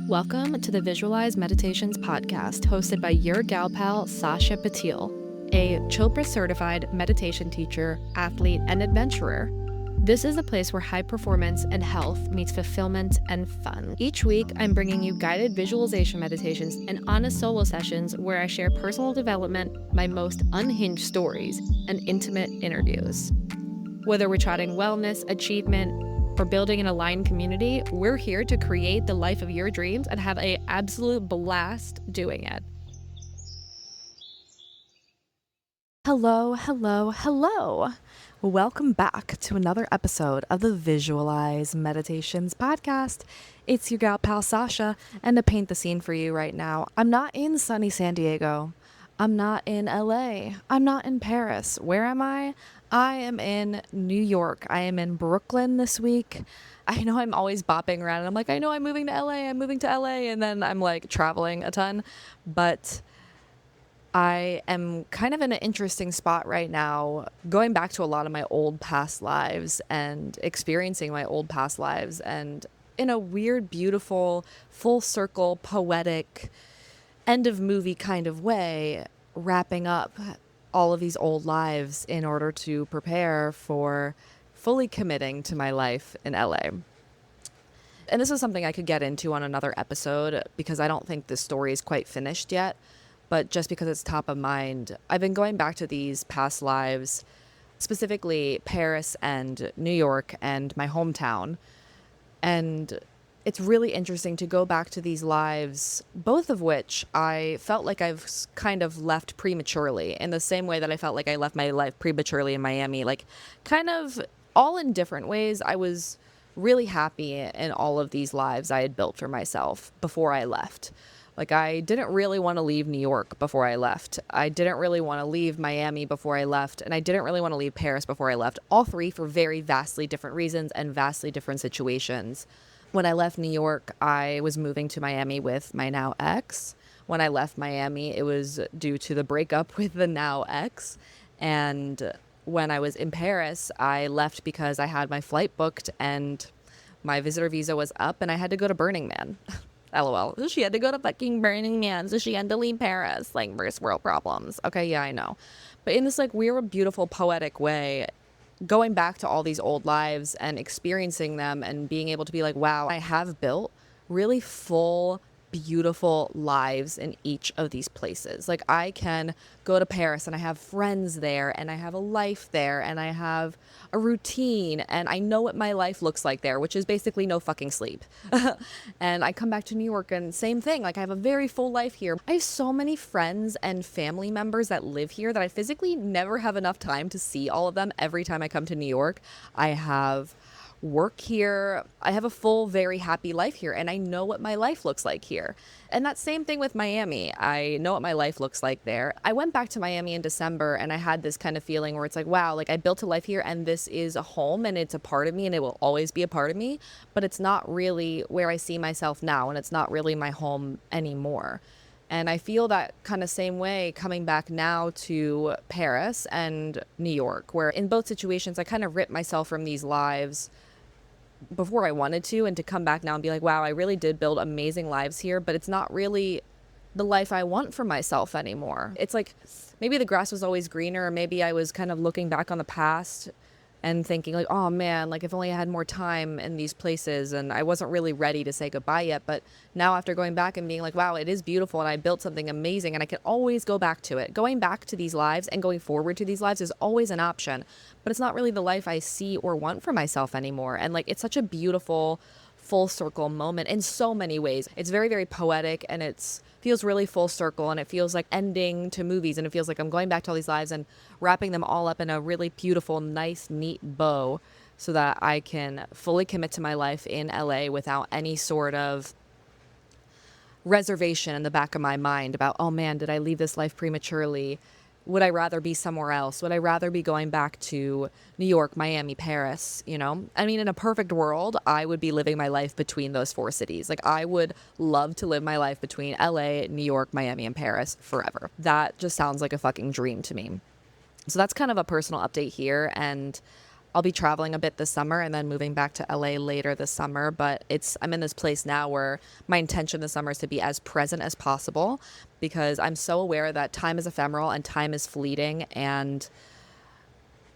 Welcome to the Visualize Meditations podcast, hosted by your gal pal, Sasha Patil, a Chopra certified meditation teacher, athlete, and adventurer. This is a place where high performance and health meets fulfillment and fun. Each week, I'm bringing you guided visualization meditations and honest solo sessions where I share personal development, my most unhinged stories, and intimate interviews. Whether we're chatting wellness, achievement, or building an aligned community, we're here to create the life of your dreams and have an absolute blast doing it. Hello. Welcome back to another episode of the Visualize Meditations podcast. It's your gal pal Sasha, and to paint the scene for you right now, I'm not in sunny San Diego. I'm not in LA. I'm not in Paris. Where am I? I am in New York. I am in Brooklyn this week. I know I'm always bopping around and I'm like, I know I'm moving to LA. And then I'm like traveling a ton. But I am kind of in an interesting spot right now, going back to a lot of my old past lives and experiencing my old past lives, and in a weird, beautiful, full circle, poetic, end of movie kind of way, wrapping up all of these old lives in order to prepare for fully committing to my life in LA. And this is something I could get into on another episode because I don't think this story is quite finished yet. But just because it's top of mind, I've been going back to these past lives, specifically Paris and New York and my hometown. And it's really interesting to go back to these lives, both of which I felt like I've kind of left prematurely, in the same way that I felt like I left my life prematurely in Miami. Like, kind of all in different ways. I was really happy in all of these lives I had built for myself before I left. Like, I didn't really want to leave New York before I left. I didn't really want to leave Miami before I left. And I didn't really want to leave Paris before I left. All three for very vastly different reasons and vastly different situations. When I left New York, I was moving to Miami with my now ex. When I left Miami, it was due to the breakup with the now ex. And when I was in Paris, I left because I had my flight booked and my visitor visa was up and I had to go to Burning Man. LOL. So she had to go to fucking Burning Man, so she had to leave Paris, like, first world problems. Okay, yeah, I know. But in this, like, weird, beautiful, poetic way, going back to all these old lives and experiencing them and being able to be like, wow, I have built really full, beautiful lives in each of these places. Like, I can go to Paris and I have friends there and I have a life there and I have a routine and I know what my life looks like there, which is basically no fucking sleep. And I come back to New York and same thing. Like, I have a very full life here. I have so many friends and family members that live here that I physically never have enough time to see all of them every time I come to New York. I have work here. I have a full, very happy life here, and I know what my life looks like here. And that same thing with Miami. I know what my life looks like there. I went back to Miami in December and I had this kind of feeling where it's like, wow, like, I built a life here and this is a home and it's a part of me and it will always be a part of me, but it's not really where I see myself now and it's not really my home anymore. And I feel that kind of same way coming back now to Paris and New York, where in both situations I kind of ripped myself from these lives before I wanted to, and to come back now and be like, wow, I really did build amazing lives here, but it's not really the life I want for myself anymore. It's like maybe the grass was always greener, or maybe I was kind of looking back on the past and thinking like, oh man, like, if only I had more time in these places, and I wasn't really ready to say goodbye yet. But now after going back and being like, wow, it is beautiful and I built something amazing and I can always go back to it. Going back to these lives and going forward to these lives is always an option, but it's not really the life I see or want for myself anymore. And like, it's such a beautiful full circle moment in so many ways. It's very, very poetic and it's feels really full circle, and it feels like ending to movies, and it feels like I'm going back to all these lives and wrapping them all up in a really beautiful, nice, neat bow so that I can fully commit to my life in LA without any sort of reservation in the back of my mind about, oh man, did I leave this life prematurely? Would I rather be somewhere else? Would I rather be going back to New York, Miami, Paris, you know? I mean, in a perfect world, I would be living my life between those four cities. Like, I would love to live my life between LA, New York, Miami, and Paris forever. That just sounds like a fucking dream to me. So that's kind of a personal update here. And I'll be traveling a bit this summer and then moving back to LA later this summer. But I'm in this place now where my intention this summer is to be as present as possible, because I'm so aware that time is ephemeral and time is fleeting, and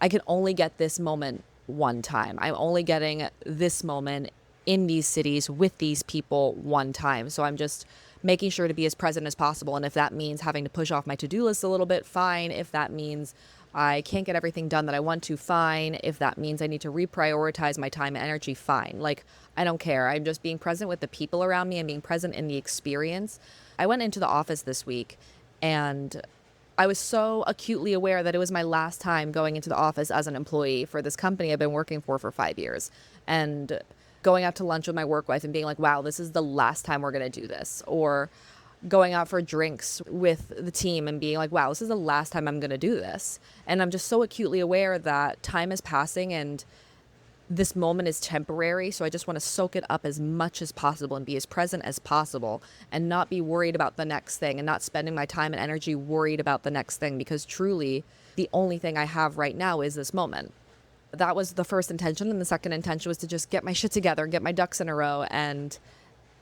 I can only get this moment one time. I'm only getting this moment in these cities with these people one time. So I'm just making sure to be as present as possible. And if that means having to push off my to-do list a little bit, fine. If that means I can't get everything done that I want to, fine. If that means I need to reprioritize my time and energy, fine. Like, I don't care. I'm just being present with the people around me and being present in the experience. I went into the office this week and I was so acutely aware that it was my last time going into the office as an employee for this company I've been working for 5 years. And going out to lunch with my work wife and being like, wow, this is the last time we're going to do this. Or going out for drinks with the team and being like, wow, this is the last time I'm going to do this. And I'm just so acutely aware that time is passing and this moment is temporary. So I just want to soak it up as much as possible and be as present as possible and not be worried about the next thing and not spending my time and energy worried about the next thing, because truly the only thing I have right now is this moment. That was the first intention. And the second intention was to just get my shit together and get my ducks in a row. And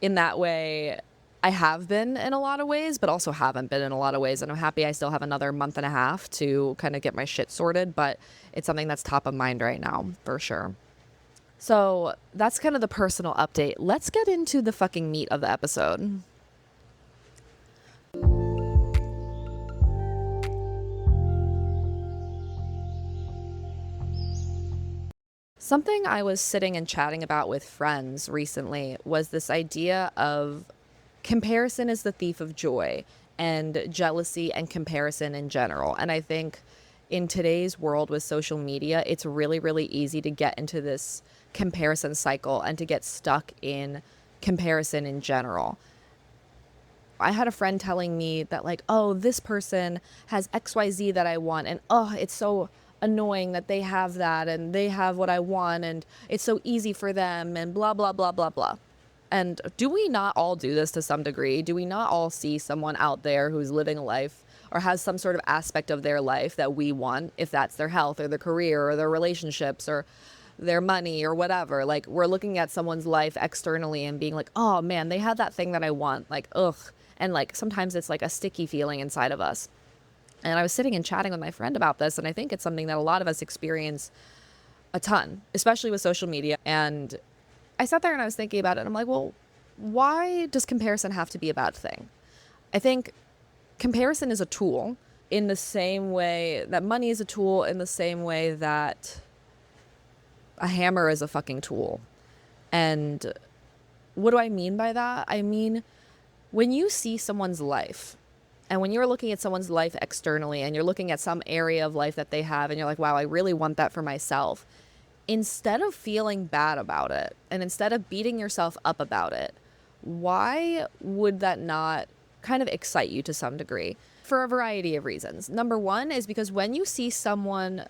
in that way, I have been in a lot of ways, but also haven't been in a lot of ways. And I'm happy I still have another month and a half to kind of get my shit sorted, but it's something that's top of mind right now, for sure. So that's kind of the personal update. Let's get into the fucking meat of the episode. Something I was sitting and chatting about with friends recently was this idea of comparison is the thief of joy, and jealousy and comparison in general. And I think in today's world with social media, it's really, really easy to get into this comparison cycle and to get stuck in comparison in general. I had a friend telling me that, like, oh, this person has XYZ that I want, and oh, it's so annoying that they have that and they have what I want and it's so easy for them and blah, blah, blah, blah, blah. And do we not all do this to some degree? Do we not all see someone out there who's living a life or has some sort of aspect of their life that we want, if that's their health or their career or their relationships or their money or whatever? Like, we're looking at someone's life externally and being like, oh man, they have that thing that I want. Like, ugh. And like, sometimes it's like a sticky feeling inside of us. And I was sitting and chatting with my friend about this, and I think it's something that a lot of us experience a ton, especially with social media. And I sat there and I was thinking about it, and I'm like, well, why does comparison have to be a bad thing? I think comparison is a tool in the same way that money is a tool, in the same way that a hammer is a fucking tool. And what do I mean by that? I mean, when you see someone's life, and when you're looking at someone's life externally and you're looking at some area of life that they have and you're like, wow, I really want that for myself, instead of feeling bad about it and instead of beating yourself up about it, why would that not kind of excite you to some degree? For a variety of reasons. Number one is because when you see someone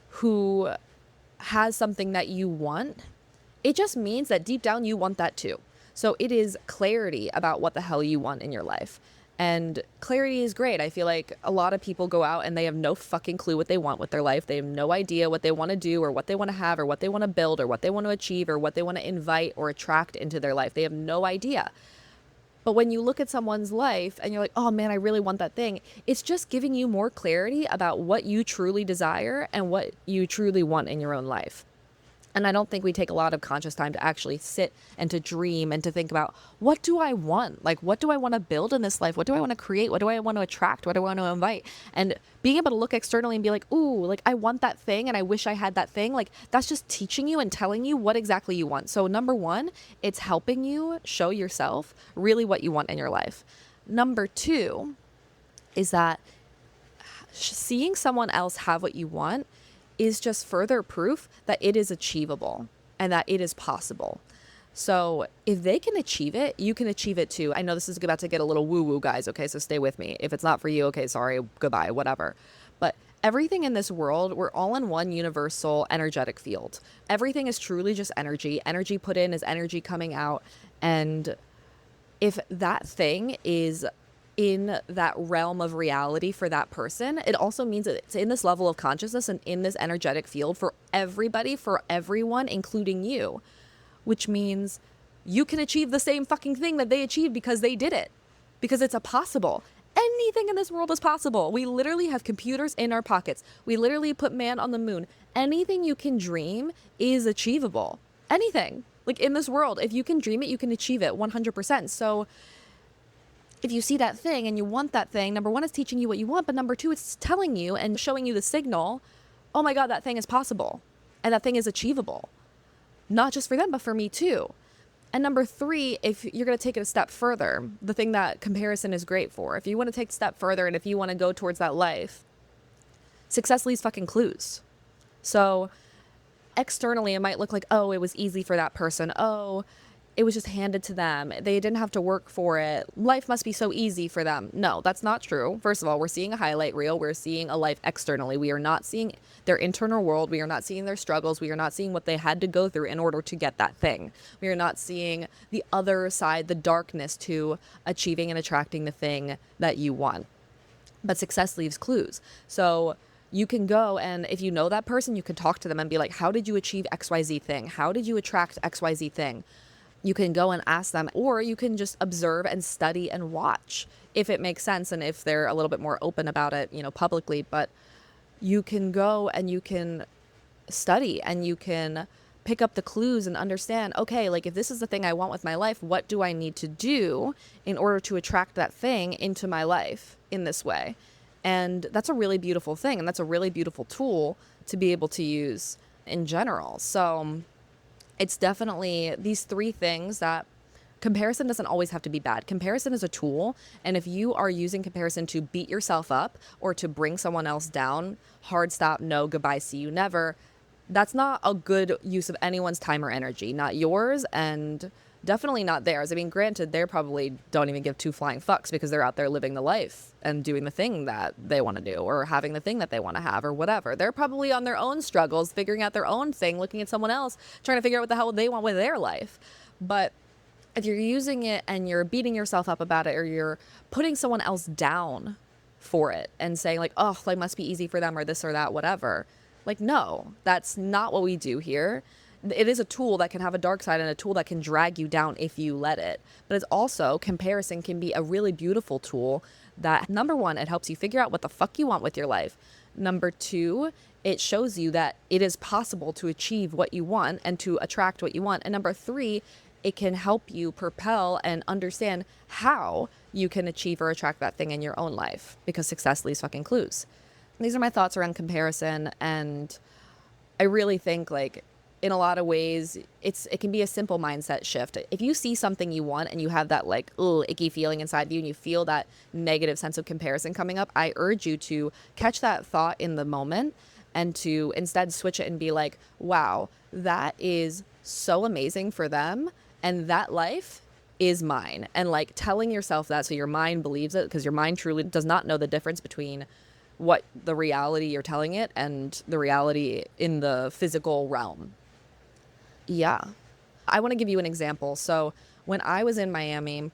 who has something that you want, it just means that deep down you want that too. So it is clarity about what the hell you want in your life. And clarity is great. I feel like a lot of people go out and they have no fucking clue what they want with their life. They have no idea what they want to do or what they want to have or what they want to build or what they want to achieve or what they want to invite or attract into their life. They have no idea. But when you look at someone's life and you're like, oh man, I really want that thing, it's just giving you more clarity about what you truly desire and what you truly want in your own life. And I don't think we take a lot of conscious time to actually sit and to dream and to think about, what do I want? Like, what do I want to build in this life? What do I want to create? What do I want to attract? What do I want to invite? And being able to look externally and be like, ooh, like I want that thing and I wish I had that thing. Like, that's just teaching you and telling you what exactly you want. So number one, it's helping you show yourself really what you want in your life. Number two is that seeing someone else have what you want is just further proof that it is achievable and that it is possible. So if they can achieve it, you can achieve it too. I know this is about to get a little woo-woo, guys, okay? So stay with me. If it's not for you, okay, sorry, goodbye, whatever. But everything in this world, we're all in one universal energetic field. Everything is truly just energy. Energy put in is energy coming out. And if that thing is in that realm of reality for that person. It also means that it's in this level of consciousness and in this energetic field for everybody, for everyone, including you, which means you can achieve the same fucking thing that they achieved because they did it, because it's a possible. Anything in this world is possible. We literally have computers in our pockets. We literally put man on the moon. Anything you can dream is achievable. Anything. Like in this world, if you can dream it, you can achieve it 100%. So if you see that thing and you want that thing, number one, it's teaching you what you want, but number two, it's telling you and showing you the signal, oh my God, that thing is possible and that thing is achievable. Not just for them, but for me too. And number three, if you're going to take it a step further, the thing that comparison is great for, if you want to take a step further and if you want to go towards that life, success leaves fucking clues. So externally, it might look like, oh, it was easy for that person. Oh, it was just handed to them. They didn't have to work for it. Life must be so easy for them. No, that's not true. First of all, we're seeing a highlight reel. We're seeing a life externally. We are not seeing their internal world. We are not seeing their struggles. We are not seeing what they had to go through in order to get that thing. We are not seeing the other side, the darkness to achieving and attracting the thing that you want. But success leaves clues. So you can go and if you know that person, you can talk to them and be like, how did you achieve XYZ thing? How did you attract XYZ thing? You can go and ask them, or you can just observe and study and watch if it makes sense and if they're a little bit more open about it, publicly. But you can go and you can study and you can pick up the clues and understand, okay, like if this is the thing I want with my life, what do I need to do in order to attract that thing into my life in this way? And that's a really beautiful thing. And that's a really beautiful tool to be able to use in general. So it's definitely these three things that comparison doesn't always have to be bad. Comparison is a tool. And if you are using comparison to beat yourself up or to bring someone else down, hard stop, no, goodbye, see you never, that's not a good use of anyone's time or energy, not yours and definitely not theirs. I mean, granted, they probably don't even give two flying fucks because they're out there living the life and doing the thing that they want to do or having the thing that they want to have or whatever. They're probably on their own struggles, figuring out their own thing, looking at someone else, trying to figure out what the hell they want with their life. But if you're using it and you're beating yourself up about it or you're putting someone else down for it and saying like, oh, like must be easy for them or this or that, whatever. Like, no, that's not what we do here. It is a tool that can have a dark side and a tool that can drag you down if you let it. But it's also, comparison can be a really beautiful tool that, number one, it helps you figure out what the fuck you want with your life. Number two, it shows you that it is possible to achieve what you want and to attract what you want. And number three, it can help you propel and understand how you can achieve or attract that thing in your own life because success leaves fucking clues. These are my thoughts around comparison. And I really think like, in a lot of ways, it can be a simple mindset shift. If you see something you want and you have that like, oh, icky feeling inside of you and you feel that negative sense of comparison coming up, I urge you to catch that thought in the moment and to instead switch it and be like, wow, that is so amazing for them. And that life is mine. And like telling yourself that so your mind believes it because your mind truly does not know the difference between what the reality you're telling it and the reality in the physical realm. Yeah. I want to give you an example. So when I was in Miami,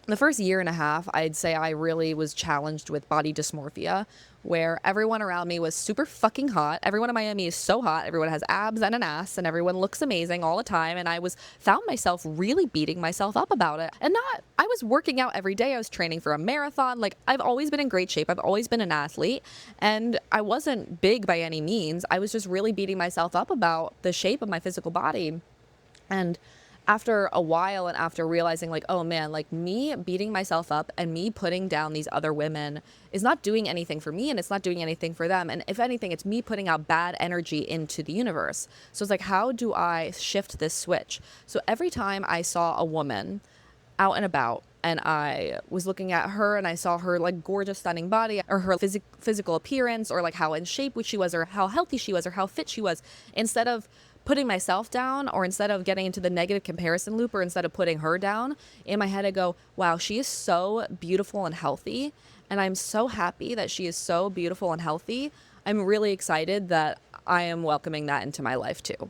the first year and a half, I'd say I really was challenged with body dysmorphia, where everyone around me was super fucking hot. Everyone in Miami is so hot. Everyone has abs and an ass and everyone looks amazing all the time. And I found myself really beating myself up about it. And I was working out every day. I was training for a marathon. Like I've always been in great shape. I've always been an athlete and I wasn't big by any means. I was just really beating myself up about the shape of my physical body. And after a while and after realizing like, oh man, like me beating myself up and me putting down these other women is not doing anything for me and it's not doing anything for them. And if anything, it's me putting out bad energy into the universe. So it's like, how do I shift this switch? So every time I saw a woman out and about and I was looking at her and I saw her like gorgeous, stunning body or her physical appearance or like how in shape she was or how healthy she was or how fit she was, instead of putting myself down or instead of getting into the negative comparison loop or instead of putting her down, in my head I go, wow, she is so beautiful and healthy. And I'm so happy that she is so beautiful and healthy. I'm really excited that I am welcoming that into my life too.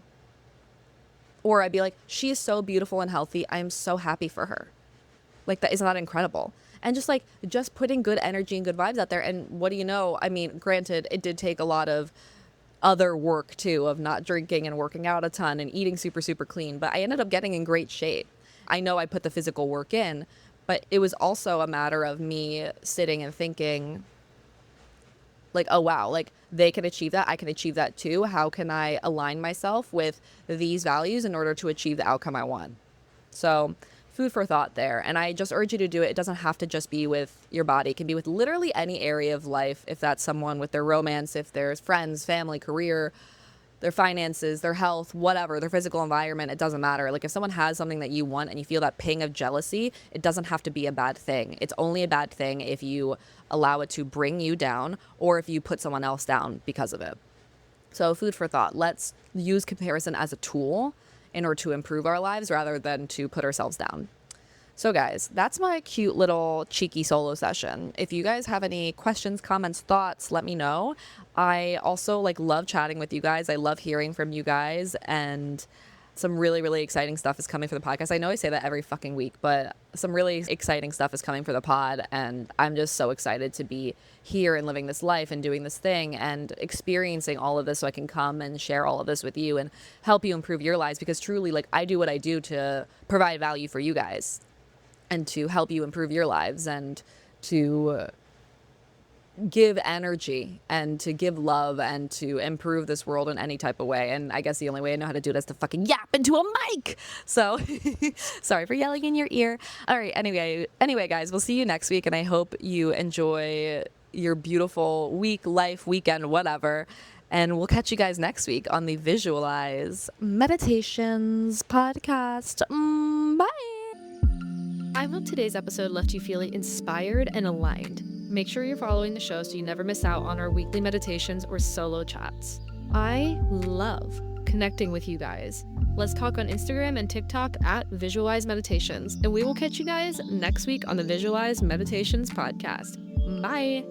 Or I'd be like, she is so beautiful and healthy. I'm so happy for her. Like that, isn't that incredible? and just putting good energy and good vibes out there. And what do you know? I mean, granted, it did take a lot of other work too, of not drinking and working out a ton and eating super, super clean, but I ended up getting in great shape. I know I put the physical work in, but it was also a matter of me sitting and thinking, like, oh wow, like they can achieve that, I can achieve that too. How can I align myself with these values in order to achieve the outcome I want? So food for thought there. And I just urge you to do it. It doesn't have to just be with your body. It can be with literally any area of life. If that's someone with their romance, if there's friends, family, career, their finances, their health, whatever, their physical environment, it doesn't matter. Like if someone has something that you want and you feel that ping of jealousy, it doesn't have to be a bad thing. It's only a bad thing if you allow it to bring you down or if you put someone else down because of it. So food for thought. Let's use comparison as a tool in order to improve our lives rather than to put ourselves down. So guys, that's my cute little cheeky solo session. If you guys have any questions, comments, thoughts, let me know. I also love chatting with you guys. I love hearing from you guys, and some really, really exciting stuff is coming for the podcast. I know I say that every fucking week, but some really exciting stuff is coming for the pod, and I'm just so excited to be here and living this life and doing this thing and experiencing all of this so I can come and share all of this with you and help you improve your lives, because truly, I do what I do to provide value for you guys and to help you improve your lives and to give energy and to give love and to improve this world in any type of way. And I guess the only way I know how to do it is to fucking yap into a mic. So sorry for yelling in your ear. All right. Anyway, guys, we'll see you next week. And I hope you enjoy your beautiful week, life, weekend, whatever. And we'll catch you guys next week on the Visualize Meditations podcast. Bye. I hope today's episode left you feeling inspired and aligned. Make sure you're following the show so you never miss out on our weekly meditations or solo chats. I love connecting with you guys. Let's talk on Instagram and TikTok at Visualize Meditations, and we will catch you guys next week on the Visualize Meditations podcast. Bye.